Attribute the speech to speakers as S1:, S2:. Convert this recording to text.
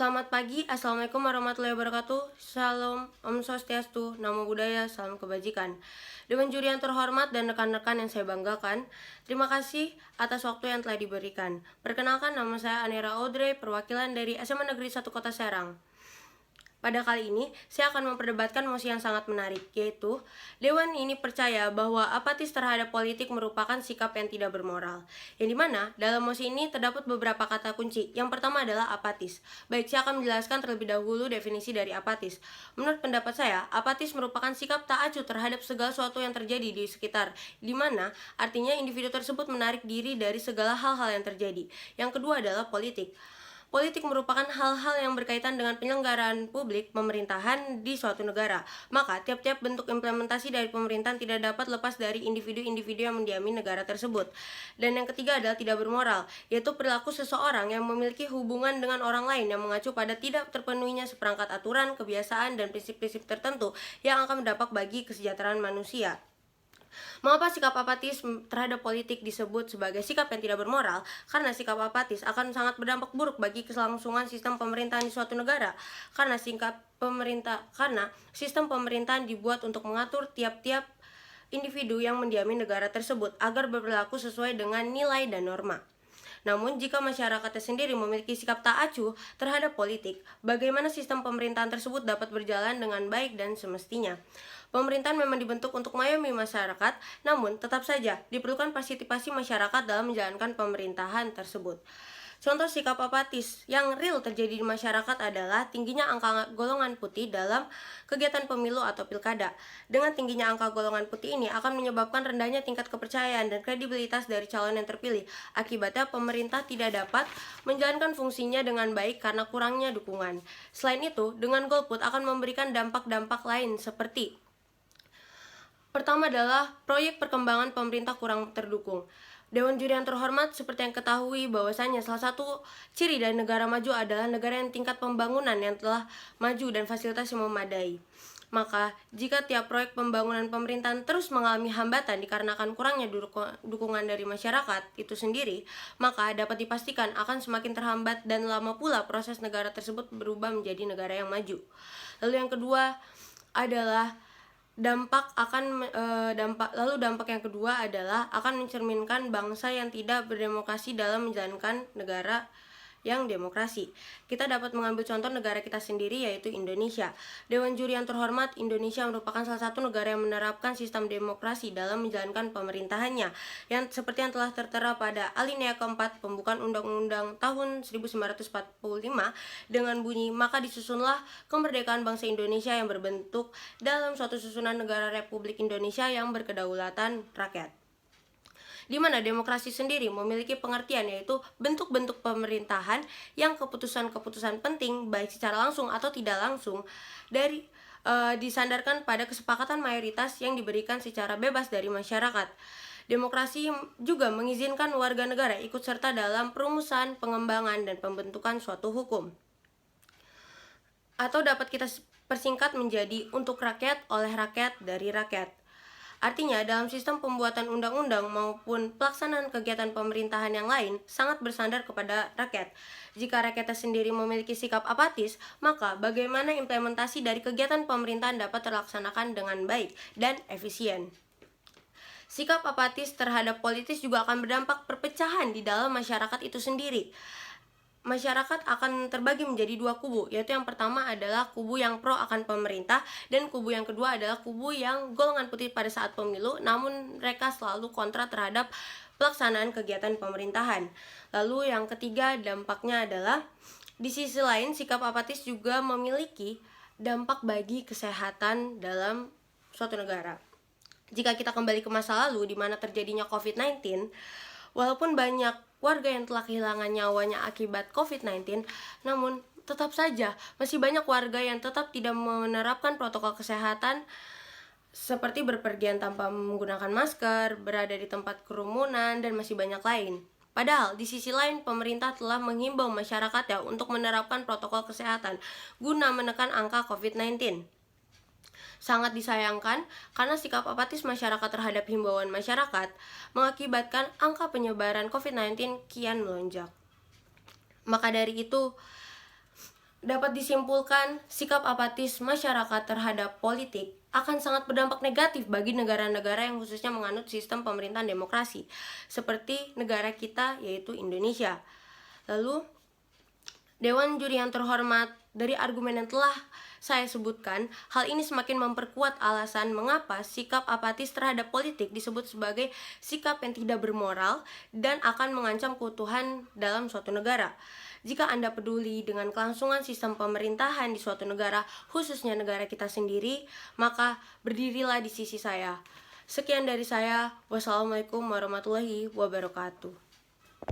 S1: Selamat pagi, Assalamualaikum warahmatullahi wabarakatuh. Salam, Om Swastiastu, Namo Buddhaya, salam kebajikan. Dewan juri yang terhormat dan rekan-rekan yang saya banggakan, terima kasih atas waktu yang telah diberikan. Perkenalkan, nama saya Anera Audrey, perwakilan dari SMA Negeri 1 Kota Serang. Pada kali ini, saya akan memperdebatkan mosi yang sangat menarik, yaitu Dewan ini percaya bahwa apatis terhadap politik merupakan sikap yang tidak bermoral. Yang dimana, dalam mosi ini terdapat beberapa kata kunci. Yang pertama adalah apatis. Baik, saya akan menjelaskan terlebih dahulu definisi dari apatis. Menurut pendapat saya, apatis merupakan sikap tak acuh terhadap segala sesuatu yang terjadi di sekitar, dimana artinya individu tersebut menarik diri dari segala hal-hal yang terjadi. Yang kedua adalah politik. Politik merupakan hal-hal yang berkaitan dengan penyelenggaraan publik pemerintahan di suatu negara. Maka, tiap-tiap bentuk implementasi dari pemerintahan tidak dapat lepas dari individu-individu yang mendiami negara tersebut. Dan yang ketiga adalah tidak bermoral, yaitu perilaku seseorang yang memiliki hubungan dengan orang lain yang mengacu pada tidak terpenuhinya seperangkat aturan, kebiasaan, dan prinsip-prinsip tertentu yang akan berdampak bagi kesejahteraan manusia. Mengapa sikap apatis terhadap politik disebut sebagai sikap yang tidak bermoral? Karena sikap apatis akan sangat berdampak buruk bagi keselangsungan sistem pemerintahan di suatu negara. Karena sistem pemerintahan dibuat untuk mengatur tiap-tiap individu yang mendiami negara tersebut agar berperilaku sesuai dengan nilai dan norma. Namun, jika masyarakatnya sendiri memiliki sikap tak acuh terhadap politik, bagaimana sistem pemerintahan tersebut dapat berjalan dengan baik dan semestinya? Pemerintahan memang dibentuk untuk mengayomi masyarakat, namun tetap saja diperlukan partisipasi masyarakat dalam menjalankan pemerintahan tersebut. Contoh sikap apatis yang real terjadi di masyarakat adalah tingginya angka golongan putih dalam kegiatan pemilu atau pilkada. Dengan tingginya angka golongan putih ini akan menyebabkan rendahnya tingkat kepercayaan dan kredibilitas dari calon yang terpilih. Akibatnya pemerintah tidak dapat menjalankan fungsinya dengan baik karena kurangnya dukungan. Selain itu, dengan golput akan memberikan dampak-dampak lain seperti: pertama adalah proyek perkembangan pemerintah kurang terdukung. Dewan juri yang terhormat, seperti yang ketahui bahwasanya salah satu ciri dari negara maju adalah negara yang tingkat pembangunan yang telah maju dan fasilitas yang memadai. Maka, jika tiap proyek pembangunan pemerintahan terus mengalami hambatan dikarenakan kurangnya dukungan dari masyarakat itu sendiri, maka dapat dipastikan akan semakin terhambat dan lama pula proses negara tersebut berubah menjadi negara yang maju. Lalu yang kedua adalah dampak yang kedua adalah akan mencerminkan bangsa yang tidak berdemokrasi dalam menjalankan negara yang demokrasi. Kita dapat mengambil contoh negara kita sendiri, yaitu Indonesia. Dewan juri yang terhormat, Indonesia merupakan salah satu negara yang menerapkan sistem demokrasi dalam menjalankan pemerintahannya, yang seperti yang telah tertera pada alinea keempat pembukaan Undang-Undang tahun 1945 dengan bunyi, maka disusunlah kemerdekaan bangsa Indonesia yang berbentuk dalam suatu susunan negara Republik Indonesia yang berkedaulatan rakyat, di mana demokrasi sendiri memiliki pengertian, yaitu bentuk-bentuk pemerintahan yang keputusan-keputusan penting baik secara langsung atau tidak langsung disandarkan pada kesepakatan mayoritas yang diberikan secara bebas dari masyarakat. Demokrasi juga mengizinkan warga negara ikut serta dalam perumusan, pengembangan, dan pembentukan suatu hukum, atau dapat kita persingkat menjadi untuk rakyat, oleh rakyat, dari rakyat. Artinya, dalam sistem pembuatan undang-undang maupun pelaksanaan kegiatan pemerintahan yang lain sangat bersandar kepada rakyat. Jika rakyatnya sendiri memiliki sikap apatis, maka bagaimana implementasi dari kegiatan pemerintahan dapat terlaksanakan dengan baik dan efisien? Sikap apatis terhadap politis juga akan berdampak perpecahan di dalam masyarakat itu sendiri. Masyarakat akan terbagi menjadi dua kubu, yaitu yang pertama adalah kubu yang pro akan pemerintah, dan kubu yang kedua adalah kubu yang golongan putih pada saat pemilu, namun mereka selalu kontra terhadap pelaksanaan kegiatan pemerintahan. Lalu yang ketiga, dampaknya adalah di sisi lain sikap apatis juga memiliki dampak bagi kesehatan dalam suatu negara. Jika kita kembali ke masa lalu di mana terjadinya COVID-19, walaupun banyak warga yang telah kehilangan nyawanya akibat COVID-19, namun tetap saja masih banyak warga yang tetap tidak menerapkan protokol kesehatan seperti berpergian tanpa menggunakan masker, berada di tempat kerumunan, dan masih banyak lain. Padahal di sisi lain pemerintah telah menghimbau masyarakat untuk menerapkan protokol kesehatan guna menekan angka COVID-19. Sangat disayangkan karena sikap apatis masyarakat terhadap himbauan masyarakat mengakibatkan angka penyebaran COVID-19 kian melonjak. Maka dari itu, Dapat disimpulkan, sikap apatis masyarakat terhadap politik akan sangat berdampak negatif bagi negara-negara yang khususnya menganut sistem pemerintahan demokrasi, seperti negara kita yaitu Indonesia. Lalu, Dewan Juri yang terhormat, dari argumen yang telah saya sebutkan, hal ini semakin memperkuat alasan mengapa sikap apatis terhadap politik disebut sebagai sikap yang tidak bermoral dan akan mengancam keutuhan dalam suatu negara. Jika Anda peduli dengan kelangsungan sistem pemerintahan di suatu negara, khususnya negara kita sendiri, maka berdirilah di sisi saya. Sekian dari saya. Wassalamualaikum warahmatullahi wabarakatuh.